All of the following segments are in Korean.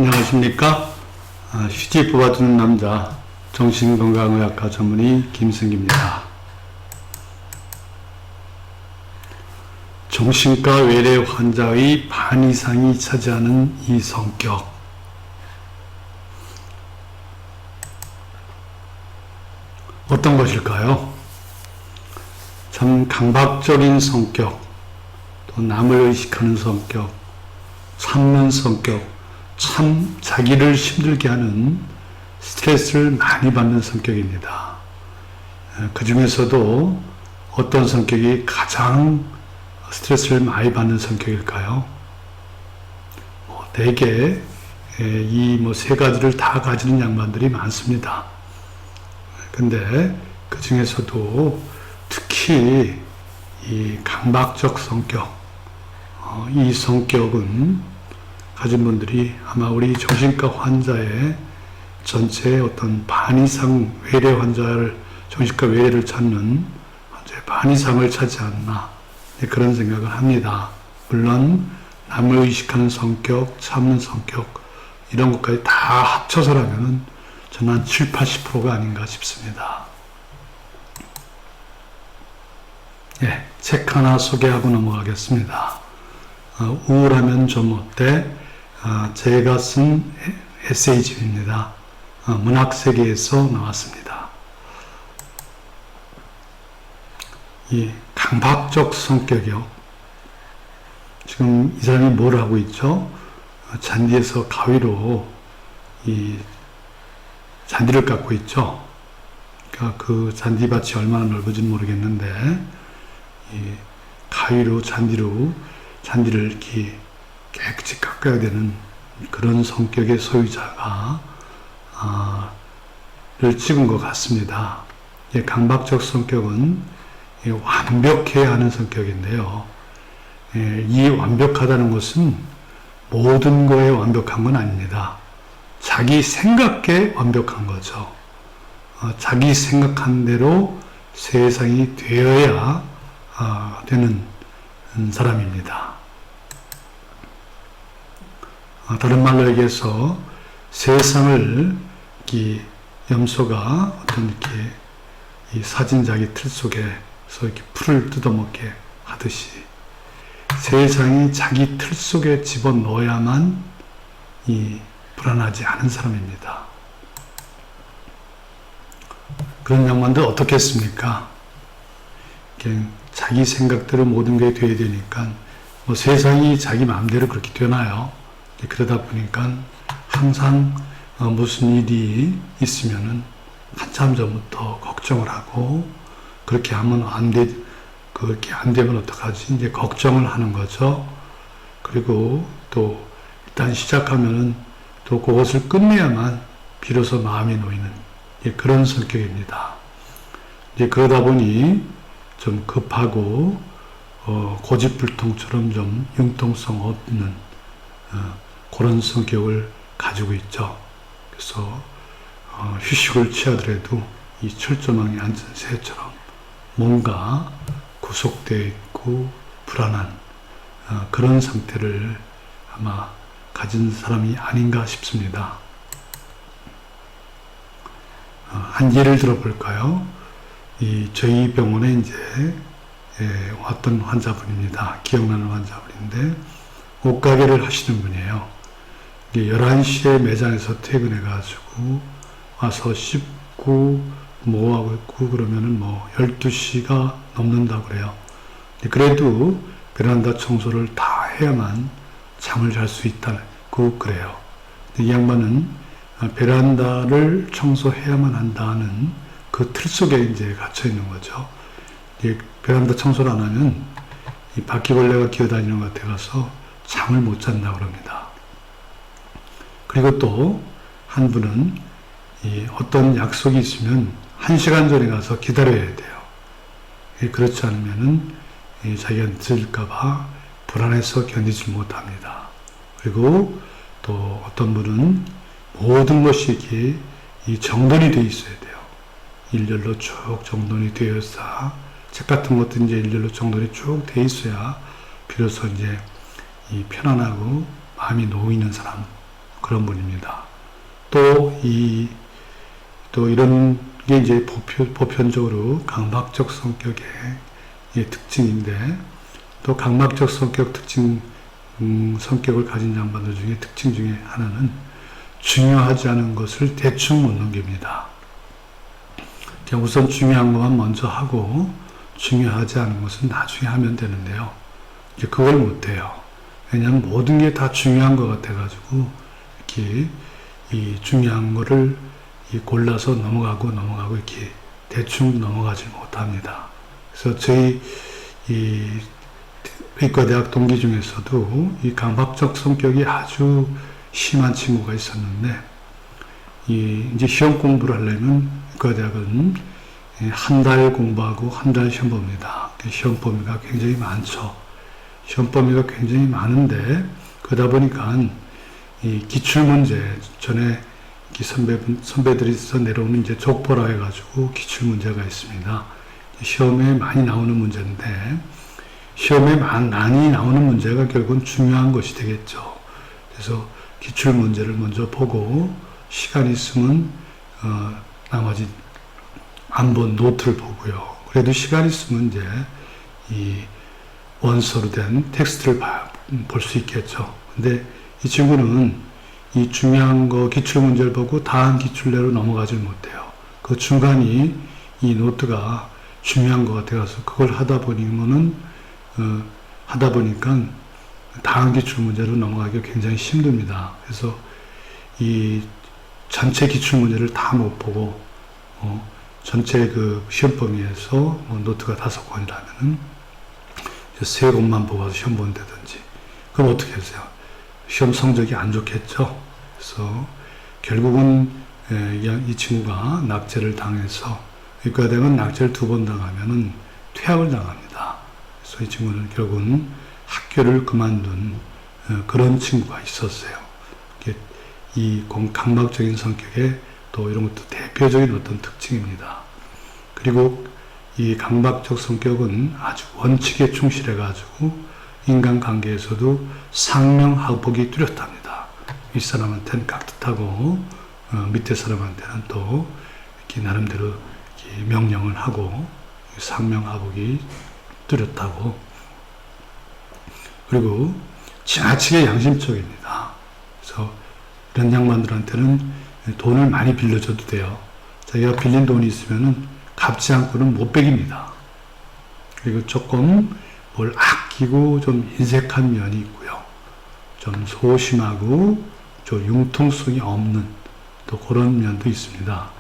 안녕하십니까? 휴직 뽑아주는 남자 정신건강의학과 전문의 김승기입니다. 정신과 외래 환자의 반 이상이 차지하는 이 성격, 어떤 것일까요? 참 강박적인 성격, 또 남을 의식하는 성격, 참는 성격, 참 자기를 힘들게 하는 스트레스를 많이 받는 성격입니다. 그 중에서도 어떤 성격이 가장 스트레스를 많이 받는 성격일까요? 대개 이 세 가지를 다 가지는 양반들이 많습니다. 근데 그 중에서도 특히 이 강박적 성격, 이 성격은 가진 분들이 아마 우리 정신과 환자의 전체의 어떤 반 이상 외래 환자를, 정신과 외래를 찾는 환자의 반 이상을 차지 않나, 그런 생각을 합니다. 물론 남을 의식하는 성격, 참는 성격, 이런 것까지 다 합쳐서라면 저는 한 7, 80%가 아닌가 싶습니다. 책 하나 소개하고 넘어가겠습니다. 우울하면 좀 어때? 제가 쓴 에세이집입니다. 문학세계에서 나왔습니다. 이 강박적 성격이요. 지금 이 사람이 뭘 하고 있죠? 잔디에서 가위로 이 잔디를 깎고 있죠. 그러니까 그 잔디밭이 얼마나 넓은지는 모르겠는데, 이 가위로 잔디를 이렇게 깨끗이 깎아야 되는 그런 성격의 소유자가 를 찍은 것 같습니다. 강박적 성격은 완벽해야 하는 성격인데요. 이 완벽하다는 것은 모든 거에 완벽한 건 아닙니다. 자기 생각에 완벽한 거죠. 자기 생각한 대로 세상이 되어야 되는 사람입니다. 다른 말로 얘기해서 세상을 이 염소가 어떤 이렇게 이 사진자기 틀 속에서 이렇게 풀을 뜯어먹게 하듯이 세상이 자기 틀 속에 집어넣어야만 이 불안하지 않은 사람입니다. 그런 양반들 어떻게 했습니까? 자기 생각대로 모든 게 돼야 되니까 세상이 자기 마음대로 그렇게 되나요? 그러다 보니까 항상 무슨 일이 있으면은 한참 전부터 걱정을 하고, 그렇게 하면 그렇게 안 되면 어떡하지? 이제 걱정을 하는 거죠. 그리고 또 일단 시작하면은 또 그것을 끝내야만 비로소 마음이 놓이는 그런 성격입니다. 이제 그러다 보니 좀 급하고 고집불통처럼 좀 융통성 없는 그런 성격을 가지고 있죠. 그래서 휴식을 취하더라도 이 철조망에 앉은 새처럼 뭔가 구속되어 있고 불안한 그런 상태를 아마 가진 사람이 아닌가 싶습니다. 한 예를 들어볼까요? 저희 병원에 이제 왔던 환자분입니다. 기억나는 환자분인데 옷가게를 하시는 분이에요. 11시에 매장에서 퇴근해가지고 와서 씻고 뭐하고 있고 그러면은 12시가 넘는다고 그래요. 그래도 베란다 청소를 다 해야만 잠을 잘 수 있다고 그래요. 이 양반은 베란다를 청소해야만 한다는 그 틀 속에 이제 갇혀 있는 거죠. 베란다 청소를 안 하면 이 바퀴벌레가 기어다니는 것 같아서 잠을 못 잔다고 합니다. 그리고 또 한 분은 어떤 약속이 있으면 1시간 전에 가서 기다려야 돼요. 그렇지 않으면은 자기가 늦을까봐 불안해서 견디지 못합니다. 그리고 또 어떤 분은 모든 것이 이렇게 정돈이 되어 있어야 돼요. 일렬로 쭉 정돈이 되어서 책 같은 것도 이제 일렬로 정돈이 쭉 되어 있어야 비로소 이제 이 편안하고 마음이 놓이는 사람, 그런 분입니다. 또 이런 게 이제 보편적으로 강박적 성격의 특징인데, 또 강박적 성격 성격을 가진 양반들 중에 특징 중에 하나는 중요하지 않은 것을 대충 못 넘깁니다. 그냥 우선 중요한 것만 먼저 하고 중요하지 않은 것은 나중에 하면 되는데요. 이제 그걸 못해요. 왜냐하면 모든 게 다 중요한 것 같아가지고 이렇게 이 중요한 거를 골라서 넘어가고 이렇게 대충 넘어가지 못합니다. 그래서 저희 의과대학 동기 중에서도 이 강박적 성격이 아주 심한 친구가 있었는데, 이제 시험 공부를 하려면 의과대학은 한 달 공부하고 한 달 시험 봅니다. 시험 범위가 굉장히 많죠. 시험 범위가 굉장히 많은데, 그러다 보니까 이 기출문제, 전에 선배들이 써 내려오는 이제 족보라 해가지고 기출문제가 있습니다. 시험에 많이 나오는 문제인데, 시험에 많이 나오는 문제가 결국은 중요한 것이 되겠죠. 그래서 기출문제를 먼저 보고, 시간 있으면 나머지 안 본 노트를 보고요. 그래도 시간 있으면 이제 이 원서로 된 텍스트를 볼 수 있겠죠. 근데 이 친구는 이 중요한 거 기출문제를 보고 다음 기출내로 넘어가지 못해요. 그 중간이 이 노트가 중요한 것 같아서 그걸 하다 보니까 다음 기출문제로 넘어가기가 굉장히 힘듭니다. 그래서 이 전체 기출문제를 다 못 보고 전체 그 시험 범위에서 노트가 5권이라면은 3권만 보고 시험 본다든지, 그럼 어떻게 하세요? 시험 성적이 안 좋겠죠. 그래서 결국은 이 친구가 낙제를 당해서, 의과대학은 낙제를 2번 당하면은 퇴학을 당합니다. 그래서 이 친구는 결국은 학교를 그만둔 그런 친구가 있었어요. 이 강박적인 성격의 또 이런 것도 대표적인 어떤 특징입니다. 그리고 이 강박적 성격은 아주 원칙에 충실해가지고 인간관계에서도 상명하복이 뚜렷합니다. 윗사람한테는 깍듯하고 밑에 사람한테는 또 이렇게 나름대로 이렇게 명령을 하고, 상명하복이 뚜렷하고, 그리고 지나치게 양심적입니다. 그래서 이런 양반들한테는 돈을 많이 빌려줘도 돼요. 자기가 빌린 돈이 있으면은 갚지 않고는 못 베깁니다. 그리고 조금 뭘 아끼고 좀 인색한 면이 있고요. 좀 소심하고 좀 융통성이 없는 또 그런 면도 있습니다.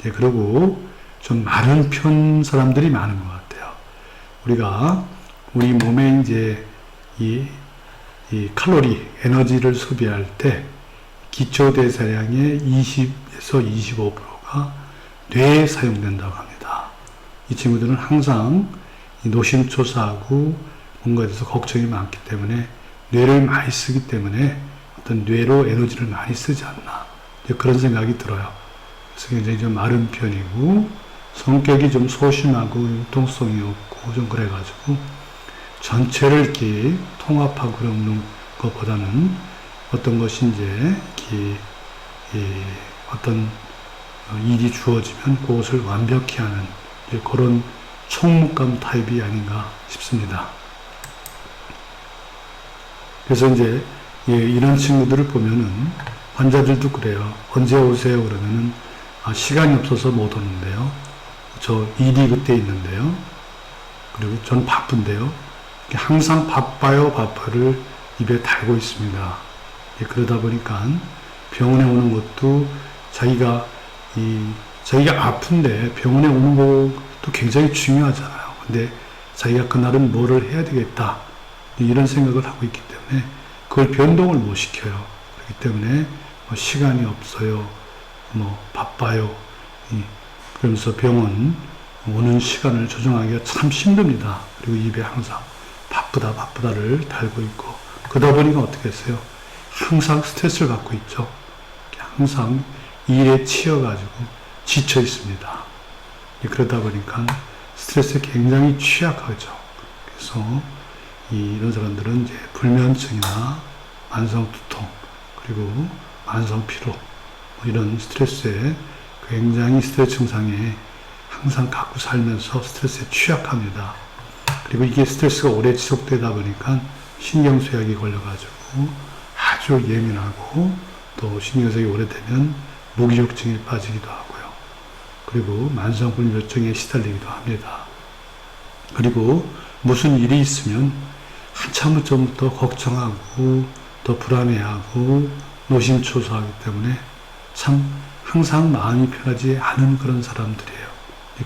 그리고 좀 마른 편 사람들이 많은 것 같아요. 우리 몸에 이제 이 칼로리, 에너지를 소비할 때 기초대사량의 20에서 25%가 뇌에 사용된다고 합니다. 이 친구들은 항상 노심초사하고 뭔가에 대해서 걱정이 많기 때문에 뇌를 많이 쓰기 때문에 어떤 뇌로 에너지를 많이 쓰지 않나, 그런 생각이 들어요. 그래서 굉장히 좀 마른 편이고 성격이 좀 소심하고 융통성이 없고 좀 그래가지고 전체를 이렇게 통합하고 그러는 것보다는 어떤 것이 이제 어떤 일이 주어지면 그것을 완벽히 하는 그런 총무감 타입이 아닌가 싶습니다. 그래서 이제 이런 친구들을 보면은 환자들도 그래요. 언제 오세요? 그러면은 시간이 없어서 못 오는데요. 저 일이 그때 있는데요. 그리고 전 바쁜데요. 항상 바빠요를 입에 달고 있습니다. 그러다 보니까 병원에 오는 것도 자기가 아픈데 병원에 오는 것도 굉장히 중요하잖아요. 근데 자기가 그날은 뭐를 해야 되겠다, 이런 생각을 하고 있기 때문에 그걸 변동을 못 시켜요. 그렇기 때문에 시간이 없어요, 바빠요, 그러면서 병원 오는 시간을 조정하기가 참 힘듭니다. 그리고 입에 항상 바쁘다를 달고 있고, 그러다 보니까 어떻게 했어요? 항상 스트레스를 받고 있죠. 항상 일에 치여가지고 지쳐 있습니다. 그러다 보니까 스트레스에 굉장히 취약하죠. 그래서 이런 사람들은 이제 불면증이나 만성 두통, 그리고 만성 피로, 이런 스트레스에 굉장히 스트레스 증상에 항상 갖고 살면서 스트레스에 취약합니다. 그리고 이게 스트레스가 오래 지속되다 보니까 신경쇠약이 걸려가지고 아주 예민하고 또 신경쇠약이 오래되면 무기력증에 빠지기도 하고요. 그리고 만성불면증에 시달리기도 합니다. 그리고 무슨 일이 있으면 한참 전부터 걱정하고 또 불안해하고 노심초사하기 때문에 참 항상 마음이 편하지 않은 그런 사람들이에요.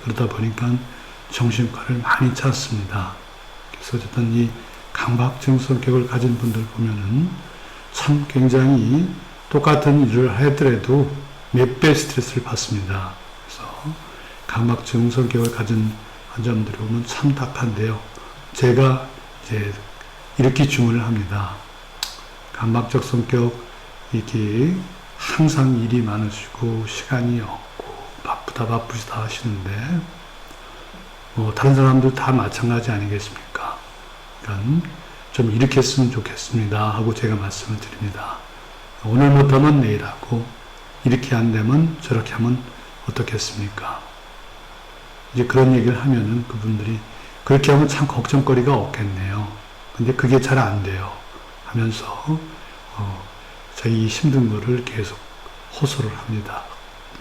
그러다 보니까 정신과를 많이 찾습니다. 그래서 어쨌든 이 강박증 성격을 가진 분들 보면은 참 굉장히 똑같은 일을 하더라도 몇 배 스트레스를 받습니다. 그래서 강박증 성격을 가진 환자분들이 오면 참 답한데요. 제가 이제 이렇게 주문을 합니다. 강박적 성격, 이게 항상 일이 많으시고 시간이 없고 바쁘시다 하시는데 다른 사람들 다 마찬가지 아니겠습니까? 그러니까 좀 이렇게 했으면 좋겠습니다 하고 제가 말씀을 드립니다. 오늘 못하면 내일 하고 이렇게 안 되면 저렇게 하면 어떻겠습니까? 이제 그런 얘기를 하면은 그분들이 그렇게 하면 참 걱정거리가 없겠네요. 근데 그게 잘 안 돼요. 하면서 자기 힘든 거를 계속 호소를 합니다.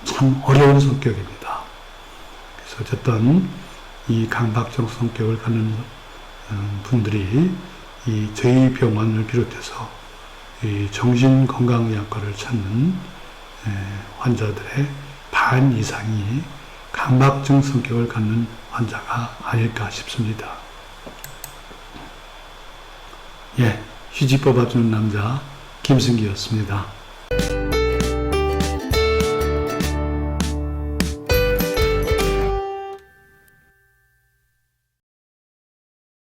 참 어려운 성격입니다. 그래서 어쨌든 이 강박적 성격을 갖는 분들이 이 저희 병원을 비롯해서 이 정신건강의학과를 찾는 환자들의 반 이상이 강박증 성격을 갖는 환자가 아닐까 싶습니다. 예, 휴지 뽑아주는 남자 김승기였습니다.